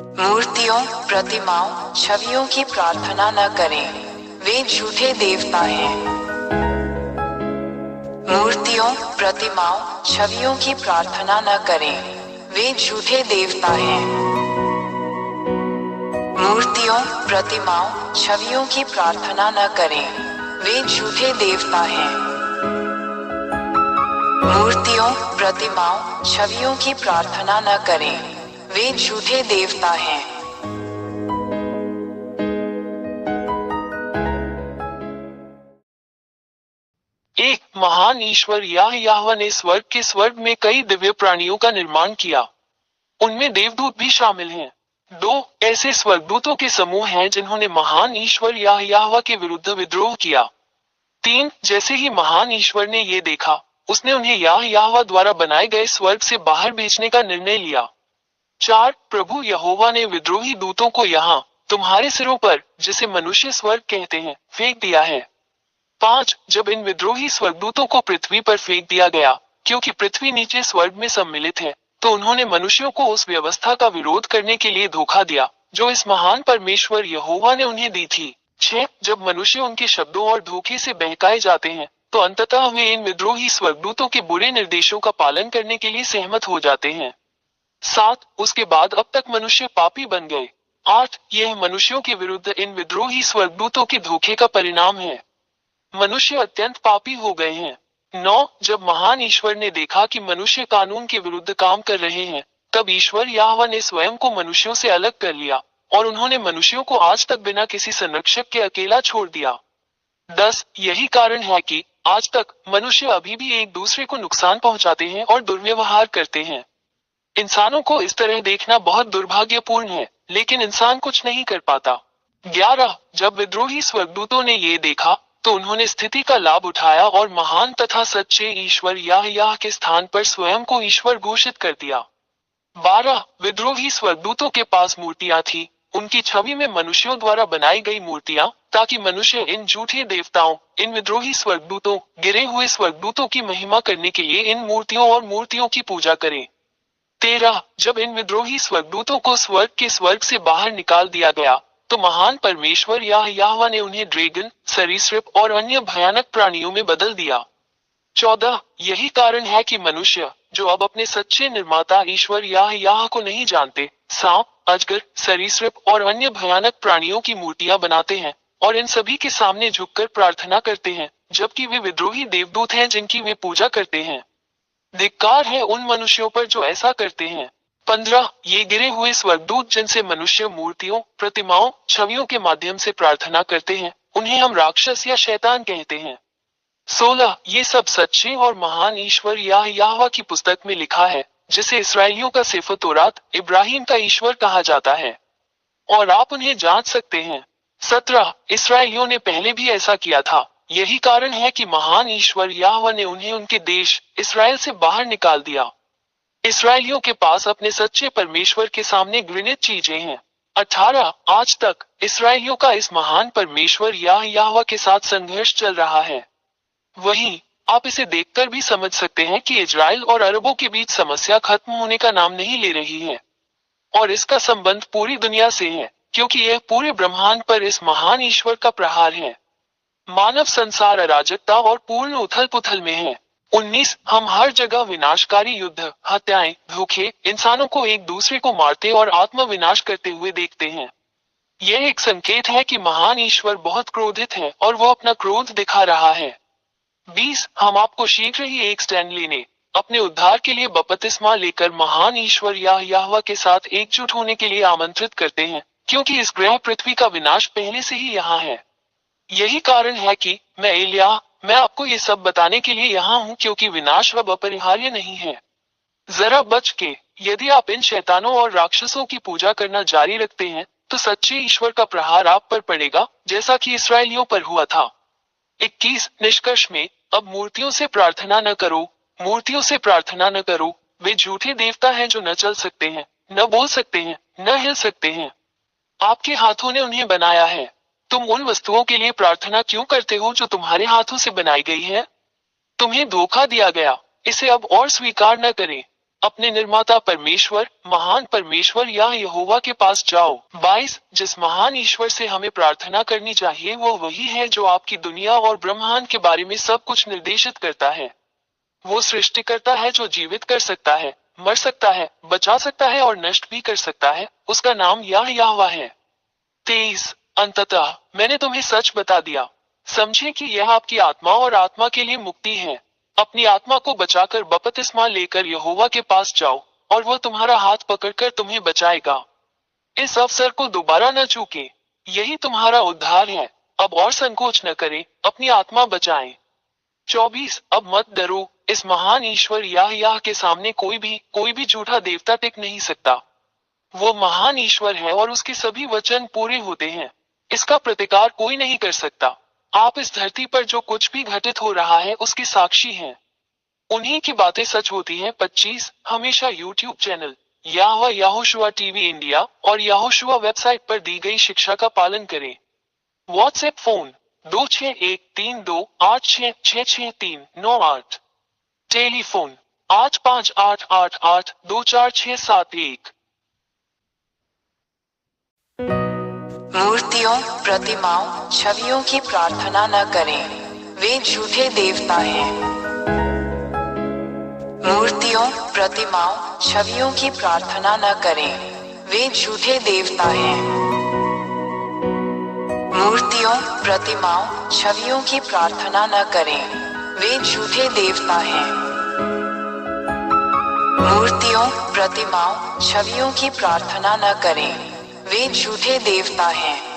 मूर्तियों, प्रतिमाओं, छवियों की प्रार्थना न करें, वे झूठे देवता हैं। मूर्तियों, प्रतिमाओं, छवियों की प्रार्थना न करें, वे झूठे देवता हैं। मूर्तियों, प्रतिमाओं, छवियों की प्रार्थना न करें, वे झूठे देवता हैं। मूर्तियों, प्रतिमाओं, छवियों की प्रार्थना न करें, वे झूठे देवता हैं। एक महान ईश्वर याहवा ने स्वर्ग में कई दिव्य प्राणियों का निर्माण किया। उनमें देवदूत भी शामिल हैं। दो ऐसे स्वर्गदूतों के समूह हैं जिन्होंने महान ईश्वर याहवा के विरुद्ध विद्रोह किया। तीन जैसे ही महान ईश्वर ने ये देखा, उसने उन्हें याहवा द्वारा बनाए गए स्वर्ग से बाहर भेजने का निर्णय लिया। चार प्रभु यहोवा ने विद्रोही दूतों को यहाँ तुम्हारे सिरों पर, जिसे मनुष्य स्वर्ग कहते हैं, फेंक दिया है। पांच जब इन विद्रोही स्वर्गदूतों को पृथ्वी पर फेंक दिया गया, क्योंकि पृथ्वी नीचे स्वर्ग में सम्मिलित है, तो उन्होंने मनुष्यों को उस व्यवस्था का विरोध करने के लिए धोखा दिया जो इस महान परमेश्वर यहोवा ने उन्हें दी थी। छह जब मनुष्य उनके शब्दों और धोखे से बहकाए जाते हैं, तो अंततः वे इन विद्रोही स्वर्गदूतों के बुरे निर्देशों का पालन करने के लिए सहमत हो जाते हैं। सात उसके बाद अब तक मनुष्य पापी बन गए। आठ यह मनुष्यों के विरुद्ध इन विद्रोही स्वर्गदूतों के धोखे का परिणाम है। मनुष्य अत्यंत पापी हो गए हैं। नौ जब महान ईश्वर ने देखा कि मनुष्य कानून के विरुद्ध काम कर रहे हैं, तब ईश्वर याहवा ने स्वयं को मनुष्यों से अलग कर लिया और उन्होंने मनुष्यों को आज तक बिना किसी संरक्षक के अकेला छोड़ दिया। 10 यही कारण है कि आज तक मनुष्य अभी भी एक दूसरे को नुकसान पहुंचाते हैं और दुर्व्यवहार करते हैं। इंसानों को इस तरह देखना बहुत दुर्भाग्यपूर्ण है, लेकिन इंसान कुछ नहीं कर पाता। 11 जब विद्रोही स्वर्गदूतों ने ये देखा, तो उन्होंने स्थिति का लाभ उठाया और महान तथा सच्चे ईश्वर याह के स्थान पर स्वयं को ईश्वर घोषित कर दिया। 12 विद्रोही स्वर्गदूतों के पास मूर्तियां थी, उनकी छवि में मनुष्यों द्वारा बनाई गई मूर्तियां, ताकि मनुष्य इन झूठे देवताओं, इन विद्रोही स्वर्गदूतों, गिरे हुए स्वर्गदूतों की महिमा करने के लिए इन मूर्तियों और मूर्तियों की पूजा करें। 13 जब इन विद्रोही स्वर्गदूतों को स्वर्ग से बाहर निकाल दिया गया, तो महान परमेश्वर याहवा ने उन्हें ड्रैगन, सरीसृप और अन्य भयानक प्राणियों में बदल दिया। 14 यही कारण है कि मनुष्य, जो अब अपने सच्चे निर्माता ईश्वर याह को नहीं जानते, सांप, अजगर, सरीसृप और अन्य भयानक प्राणियों की मूर्तियां बनाते हैं और इन सभी के सामने झुककर प्रार्थना करते हैं, जबकि वे विद्रोही देवदूत हैं जिनकी वे पूजा करते हैं। धिक्कार है उन मनुष्यों पर जो ऐसा करते हैं। 15 ये गिरे हुए स्वर्गदूत जिनसे मनुष्य मूर्तियों, प्रतिमाओं, छवियों के माध्यम से प्रार्थना करते हैं, उन्हें हम राक्षस या शैतान कहते हैं। 16 ये सब सच्चे और महान ईश्वर याहवा की पुस्तक में लिखा है, जिसे इसराइलियों का सेफर तौरात, इब्राहिम का ईश्वर कहा जाता है, और आप उन्हें जांच सकते हैं। 17 इसराइलियों ने पहले भी ऐसा किया था, यही कारण है कि महान ईश्वर याहवा ने उन्हें उनके देश इसराइल से बाहर निकाल दिया। इसराइलियों के पास अपने सच्चे परमेश्वर के सामने घृणित चीजें हैं। 18 आज तक इसराइलियों का इस महान परमेश्वर याहवा के साथ संघर्ष चल रहा है। वहीं आप इसे देखकर भी समझ सकते हैं कि इजराइल और अरबों के बीच समस्या खत्म होने का नाम नहीं ले रही है, और इसका संबंध पूरी दुनिया से है, क्योंकि यह पूरे ब्रह्मांड पर इस महान ईश्वर का प्रहार है। मानव संसार अराजकता और पूर्ण उथल पुथल में है। 19 हम हर जगह विनाशकारी युद्ध, हत्याएं, धोखे, इंसानों को एक दूसरे को मारते और आत्म विनाश करते हुए देखते हैं। यह एक संकेत है कि महान ईश्वर बहुत क्रोधित है और वो अपना क्रोध दिखा रहा है। 20 हम आपको शीघ्र ही एक स्टैंड लेने, अपने उद्धार के लिए बपतिस्मा लेकर महान ईश्वर याहवा के साथ एकजुट होने के लिए आमंत्रित करते हैं, क्योंकि इस ग्रह पृथ्वी का विनाश पहले से ही यहाँ है। यही कारण है कि मैं आपको ये सब बताने के लिए यहाँ हूँ, क्योंकि विनाश अब अपरिहार्य नहीं है। जरा बच के, यदि आप इन शैतानों और राक्षसों की पूजा करना जारी रखते हैं, तो सच्चे ईश्वर का प्रहार आप पर पड़ेगा, जैसा कि इसराइलियों पर हुआ था। 21 निष्कर्ष में, अब मूर्तियों से प्रार्थना न करो, मूर्तियों से प्रार्थना न करो, वे झूठे देवता हैं जो न चल सकते हैं, न बोल सकते हैं, न हिल सकते हैं। आपके हाथों ने उन्हें बनाया है। तुम उन वस्तुओं के लिए प्रार्थना क्यों करते हो जो तुम्हारे हाथों से बनाई गई है? तुम्हें धोखा दिया गया, इसे अब और स्वीकार न करें। अपने निर्माता परमेश्वर, महान परमेश्वर या यहोवा के पास जाओ। 22 जिस महान ईश्वर से हमें प्रार्थना करनी चाहिए वो वही है जो आपकी दुनिया और ब्रह्मांड के बारे में सब कुछ निर्देशित करता है। वो सृष्टिकर्ता है जो जीवित कर सकता है, मर सकता है, बचा सकता है और नष्ट भी कर सकता है। उसका नाम यहोवा है। 23 अंततः मैंने तुम्हें सच बता दिया। समझे कि यह आपकी आत्मा और आत्मा के लिए मुक्ति है। अपनी आत्मा को बचाकर बपतिस्मा लेकर यहोवा के पास जाओ और वह तुम्हारा हाथ पकड़कर तुम्हें बचाएगा। इस अवसर को दोबारा न चूके। यही तुम्हारा उद्धार है। अब और संकोच न करें, अपनी आत्मा बचाएं। 24 अब मत डरो। इस महान ईश्वर यह के सामने कोई भी झूठा देवता टिक नहीं सकता। वो महान ईश्वर है और उसके सभी वचन पूरे होते हैं। इसका प्रतिकार कोई नहीं कर सकता। आप इस धरती पर जो कुछ भी घटित हो रहा है उसकी साक्षी हैं। उन्हीं की बातें सच होती हैं। 25 हमेशा YouTube channel Yehoshua TV India और यहोशुआ वेबसाइट पर दी गई शिक्षा का पालन करें। WhatsApp phone 261328666398। टेलीफोन 8588824671। मूर्तियों, प्रतिमाओं, छवियों की प्रार्थना न करें, वे झूठे देवता हैं। मूर्तियों, प्रतिमाओं, छवियों की प्रार्थना न करें, वे झूठे देवता हैं। मूर्तियों, प्रतिमाओं, छवियों की प्रार्थना न करें, वे झूठे देवता हैं। मूर्तियों, प्रतिमाओं, छवियों की प्रार्थना न करें, वे झूठे देवता हैं।